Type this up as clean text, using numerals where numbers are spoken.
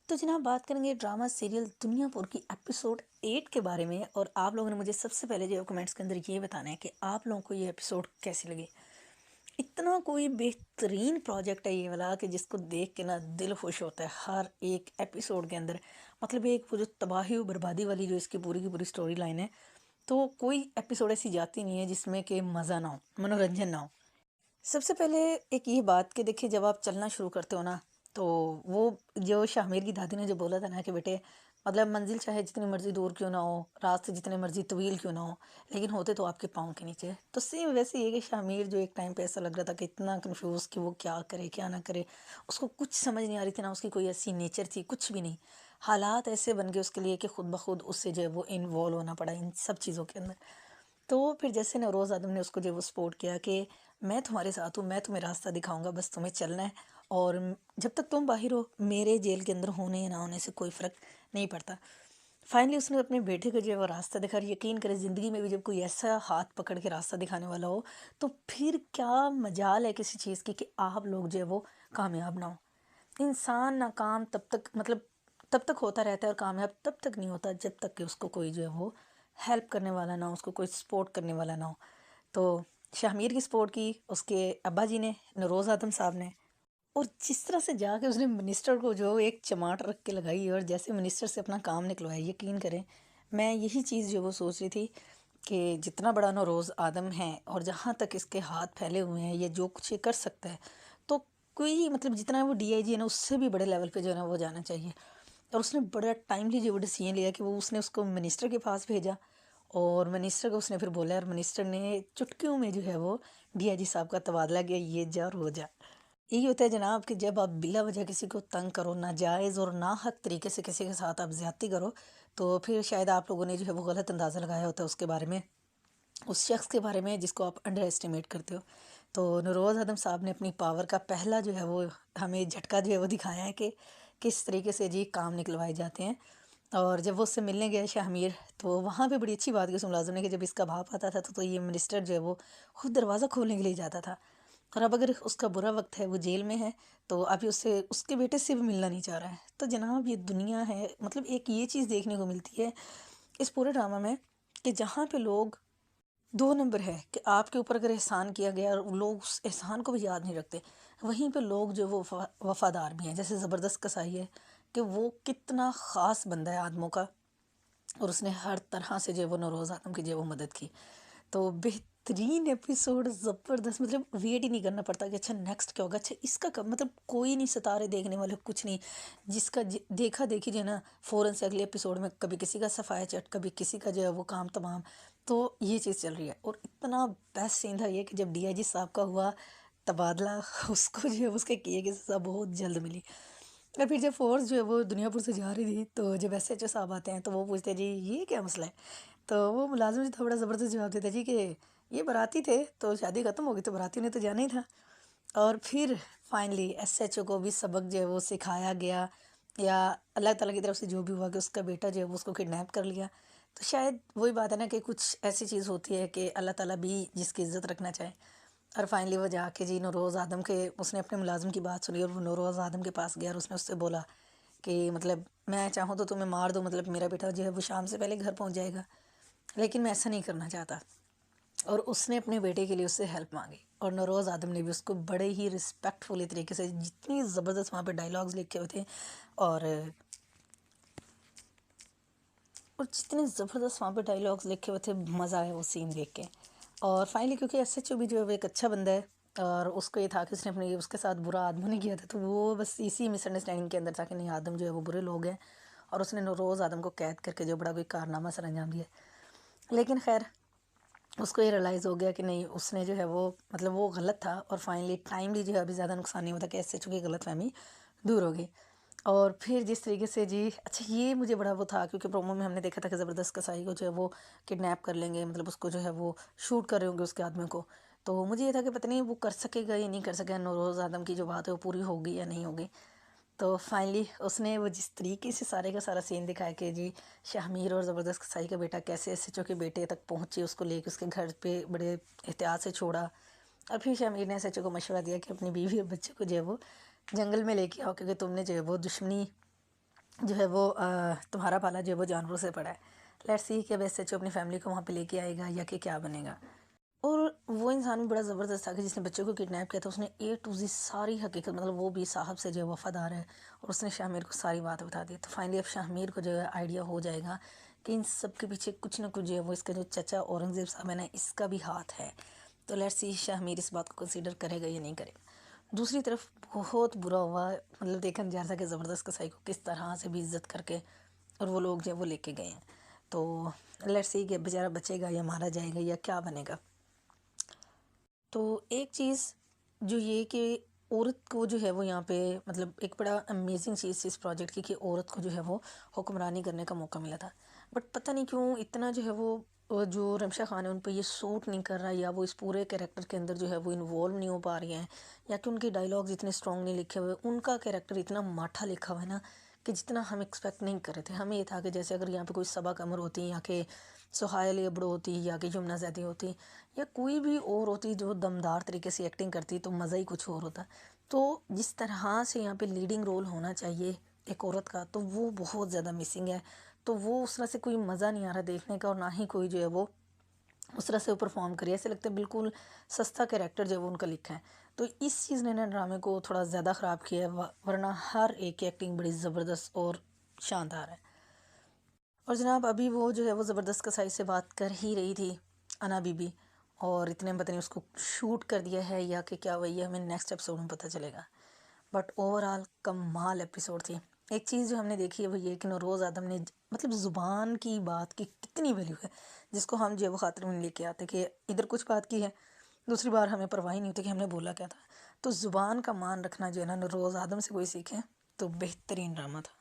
तो जनाब बात करेंगे ड्रामा सीरियल दुनियापुर की एपिसोड 8 के बारे में। और आप लोगों ने मुझे सबसे पहले जो कमेंट्स के अंदर ये बताना है कि आप लोगों को ये एपिसोड कैसे लगे। इतना कोई बेहतरीन प्रोजेक्ट है ये वाला कि जिसको देख के ना दिल खुश होता है हर एक एपिसोड के अंदर। मतलब एक वो जो तबाही और बर्बादी वाली जो इसकी पूरी की पूरी स्टोरी लाइन है, तो कोई एपिसोड ऐसी जाती नहीं है जिसमें कि मज़ा ना हो, मनोरंजन ना हो। सबसे पहले एक ये बात कि देखिए, जब आप चलना शुरू करते हो ना, तो वो जो शामिर की दादी ने जो बोला था ना कि बेटे, मतलब मंजिल चाहे जितनी मर्जी दूर क्यों ना हो, रास्ते जितने मर्जी तवील क्यों ना हो, लेकिन होते तो आपके पाँव के नीचे। तो सेम वैसे ही है कि शामिर जो एक टाइम पे ऐसा लग रहा था कि इतना कंफ्यूज कि वो क्या करे क्या ना करे, उसको कुछ समझ नहीं आ रही थी ना, उसकी कोई ऐसी नेचर थी कुछ भी नहीं। हालात ऐसे बन गए उसके लिए कि खुद ब खुद उससे जो है वो इन्वॉल्व होना पड़ा इन सब चीज़ों के अंदर। तो फिर जैसे नौरोज़ आदम ने उसको जो वो सपोर्ट किया कि मैं तुम्हारे साथ हूँ, मैं तुम्हें रास्ता दिखाऊंगा, बस तुम्हें चलना है। और जब तक तुम बाहर हो, मेरे जेल के अंदर होने या ना होने से कोई फ़र्क नहीं पड़ता। फाइनली उसने अपने बेटे को जो है वो रास्ता दिखा। और यकीन करें, ज़िंदगी में भी जब कोई ऐसा हाथ पकड़ के रास्ता दिखाने वाला हो, तो फिर क्या मजाल है किसी चीज़ की कि आप लोग जो है वो कामयाब ना हो। इंसान नाकाम तब तक, मतलब तब तक होता रहता है और कामयाब तब तक नहीं होता जब तक कि उसको कोई जो है वो हेल्प करने वाला ना हो, उसको कोई सपोर्ट करने वाला ना हो। तो शाहमीर की सपोर्ट की उसके अब्बा जी ने, नरोज़ आदम साहब ने। और जिस तरह से जाके उसने मिनिस्टर को जो एक चमाट रख के लगाई और जैसे मिनिस्टर से अपना काम निकलवाया, यकीन करें, मैं यही चीज़ जो वो सोच रही थी कि जितना बड़ा नौरोज़ आदम है और जहाँ तक इसके हाथ फैले हुए हैं, ये जो कुछ ये कर सकता है, तो कोई मतलब जितना वो डीआईजी है ना, उससे भी बड़े लेवल पे जो है ना वो जाना चाहिए। और उसने बड़ा टाइमली जो वो डिसीजन लिया कि वो उसने उसको मिनिस्टर के पास भेजा। और मिनिस्टर को उसने फिर बोला, और मिनिस्टर ने चुटकियों में जो है वो डीआईजी साहब का तबादला किया, ये जा और वो जा। यही होता है जनाब कि जब आप बिला वजह किसी को तंग करो, नाजायज़ और नाहक तरीके से किसी के साथ आप ज़्यादती करो, तो फिर शायद आप लोगों ने जो है वो गलत अंदाज़ा लगाया होता है उसके बारे में, उस शख्स के बारे में जिसको आप अंडर एस्टिमेट करते हो। तो नौरोज़ आदम साहब ने अपनी पावर का पहला जो है वो हमें झटका जो है वो दिखाया है कि किस तरीके से जी काम निकलवाए जाते हैं। और जब वो उससे मिलने गया शाहमीर, तो वहाँ पे बड़ी अच्छी बात की उस मुलाजिम ने कि जब इसका बाप आता था तो ये मिनिस्टर जो है वो खुद दरवाज़ा खोलने के लिए जाता था। और अब अगर उसका बुरा वक्त है, वो जेल में है, तो अभी उससे उसके बेटे से भी मिलना नहीं चाह रहा है। तो जनाब ये दुनिया है, मतलब एक ये चीज़ देखने को मिलती है इस पूरे ड्रामा में कि जहाँ पे लोग दो नंबर है कि आपके ऊपर अगर एहसान किया गया और लोग उस एहसान को भी याद नहीं रखते, वहीं पे लोग जो वो वफादार भी हैं। जैसे ज़बरदस्त कसाई है कि वो कितना ख़ास बंदा है आदमों का, और उसने हर तरह से जो है वो नौरोज़ आदम की जो है वो मदद की। तो बेहतरीन एपिसोड, ज़बरदस्त, मतलब वेट ही नहीं करना पड़ता कि अच्छा नेक्स्ट क्या होगा, अच्छा इसका कब, मतलब कोई नहीं, सितारे देखने वाले कुछ नहीं, जिसका देखा देखी जो है ना, फ़ौरन से अगले एपिसोड में कभी किसी का सफाया चट, कभी किसी का जो है वो काम तमाम। तो ये चीज़ चल रही है। और इतना बेस्ट सीन था ये कि जब डीआईजी साहब का हुआ तबादला, उसको जो है उसके किए की सज़ा बहुत जल्द मिली। और फिर जब फोर्स जो है वो दुनियापुर से जा रही थी, तो जब एसएचओ साहब आते हैं तो वो पूछते हैं जी ये क्या मसला है। तो वो मुलाजिम जी थोड़ा ज़बरदस्त जवाब देता है जी कि ये बाराती थे तो शादी ख़त्म हो गई, तो बाराती ने तो जाना ही था। और फिर फाइनली एसएचओ को भी सबक जो है वो सिखाया गया, या अल्लाह ताला की तरफ से जो भी हुआ कि उसका बेटा जो है वो उसको किडनैप कर लिया। तो शायद वही बात है ना कि कुछ ऐसी चीज़ होती है कि अल्लाह ताला भी जिसकी इज़्ज़त रखना चाहे। और फाइनली वो जाके जी नौरोज़ आदम के, उसने अपने मुलाजिम की बात सुनी और वो नौरोज़ आदम के पास गया और उसने उससे बोला कि मतलब मैं चाहूँ तो तुम्हें मार दूँ, मतलब मेरा बेटा जो है वो शाम से पहले घर पहुँच जाएगा, लेकिन मैं ऐसा नहीं करना चाहता। और उसने अपने बेटे के लिए उससे हेल्प मांगी, और नौरोज़ आदम ने भी उसको बड़े ही रिस्पेक्टफुली तरीके से, जितनी ज़बरदस्त वहाँ पे डायलॉग्स लिखे हुए थे, और और जितने ज़बरदस्त वहाँ पे डायलॉग्स लिखे हुए थे, मज़ा आया वो सीन देख के। और फाइनली क्योंकि एसएचओ भी जो है वो एक अच्छा बंदा है, और उसको ये था कि उसने अपने उसके साथ बुरा आदमी ने किया था, तो वो बस इसी मिसअंडरस्टैंडिंग के अंदर था कि नहीं, आदम जो है वो बुरे लोग हैं, और उसने रोज़ आदम को कैद करके जो बड़ा कोई कारनामा सर अंजाम दिया। लेकिन खैर, उसको ये रियलाइज़ हो गया कि नहीं, उसने जो है वो, मतलब वो गलत था, और फाइनली टाइमली जो है अभी ज़्यादा नुकसान नहीं होता कि एसएचओ की गलतफहमी दूर हो गई। और फिर जिस तरीके से जी, अच्छा ये मुझे बड़ा वो था क्योंकि प्रोमो में हमने देखा था कि ज़बरदस्त कसाई को जो है वो किडनैप कर लेंगे, मतलब उसको जो है वो शूट कर रहे होंगे उसके आदमी को। तो मुझे ये था कि पता नहीं वो कर सकेगा या नहीं कर सकेगा, नौरोज़ आदम की जो बात है वो पूरी होगी या नहीं होगी। तो फाइनली उसने वो जिस तरीके से सारे का सारा सीन दिखाया कि जी शाहमीर और ज़बरदस्त कसाई का बेटा कैसे एसएचओ के बेटे तक पहुँचे, उसको लेके उसके घर पे बड़े एहतियात से छोड़ा। और फिर शाहमीर ने एसएचओ को मशवरा दिया कि अपनी बीवी और बच्चे को जो है वो जंगल में लेके आओ, क्योंकि तुमने जो है वो दुश्मनी جو ہے وہ تمہارا پالا جو ہے وہ جانوروں سے پڑا ہے. لیٹس سی کہ اب ایس ایچ او اپنی فیملی کو وہاں پہ لے کے آئے گا یا کہ کیا بنے گا. اور وہ انسان بھی بڑا زبردست تھا کہ جس نے بچوں کو کڈنیپ کیا تھا. اس نے اے ٹو زی ساری حقیقت، مطلب وہ بھی صاحب سے جو ہے وفادار ہے، اور اس نے شاہ میر کو ساری بات بتا دی. تو فائنلی اب شاہ میر کو جو ہے آئیڈیا ہو جائے گا کہ ان سب کے پیچھے کچھ نہ کچھ جو ہے وہ اس کا جو چچا اورنگزیب صاحب ہے نا، اس کا بھی ہاتھ ہے. تو لیٹس سی شاہ میر اس بات کو کنسیڈر کرے گا یا نہیں کرے گا. دوسری طرف بہت برا ہوا، مطلب دیکھا نہیں جا رہا تھا کہ زبردست قصائی کو کس طرح سے بھی عزت کر کے اور وہ لوگ جو ہے وہ لے کے گئے ہیں. تو لیٹس سی کہ بیچارہ بچے گا یا مارا جائے گا یا کیا بنے گا. تو ایک چیز جو یہ کہ عورت کو جو ہے وہ یہاں پہ مطلب ایک بڑا امیزنگ چیز تھی اس پروجیکٹ کی کہ عورت کو جو ہے وہ حکمرانی کرنے کا موقع ملا تھا. بٹ پتہ نہیں کیوں اتنا جو ہے وہ جو رمشا خان ہے ان پہ یہ سوٹ نہیں کر رہا، یا وہ اس پورے کریکٹر کے اندر جو ہے وہ انوالو نہیں ہو پا رہی ہیں، یا کہ ان کے ڈائلاگز اتنے اسٹرانگ نہیں لکھے ہوئے. ان کا کریکٹر اتنا ماٹھا لکھا ہوا ہے نا کہ جتنا ہم ایکسپیکٹ نہیں کر رہے تھے. ہمیں یہ تھا کہ جیسے اگر یہاں پہ کوئی صبا قمر ہوتی، یا کہ سہیل ابڑو ہوتی، یا کہ یمنا زیدی ہوتی، یا کوئی بھی اور ہوتی جو دمدار طریقے سے ایکٹنگ کرتی، تو مزہ ہی کچھ اور ہوتا. تو جس طرح سے یہاں پہ لیڈنگ رول ہونا چاہیے ایک عورت کا، تو وہ بہت زیادہ مسنگ ہے. تو وہ اس طرح سے کوئی مزہ نہیں آ رہا دیکھنے کا، اور نہ ہی کوئی جو ہے وہ اس طرح سے پرفارم کرے. ایسے لگتا ہے بالکل سستا کریکٹر جو ہے وہ ان کا لکھا ہے. تو اس چیز نے نا ڈرامے کو تھوڑا زیادہ خراب کیا ہے، ورنہ ہر ایک کی ایکٹنگ بڑی زبردست اور شاندار ہے. اور جناب ابھی وہ جو ہے وہ زبردست کسائی سے بات کر ہی رہی تھی انا بی بی، اور اتنے پتہ نہیں اس کو شوٹ کر دیا ہے یا کہ کیا وہی ہے، ہمیں نیکسٹ ایپیسوڈ میں پتہ چلے گا. بٹ اوور آل کمال ایپیسوڈ تھی. ایک چیز جو ہم نے دیکھی ہے وہ یہ کہ نوروز آدم نے مطلب زبان کی بات کی کتنی ویلیو ہے، جس کو ہم جو ہے وہ خاطر میں لے کے آتے کہ ادھر کچھ بات کی ہے، دوسری بار ہمیں پرواہ نہیں ہوتی کہ ہم نے بولا کیا تھا. تو زبان کا مان رکھنا جو ہے نا نوروز آدم سے کوئی سیکھے تو بہترین ڈرامہ تھا.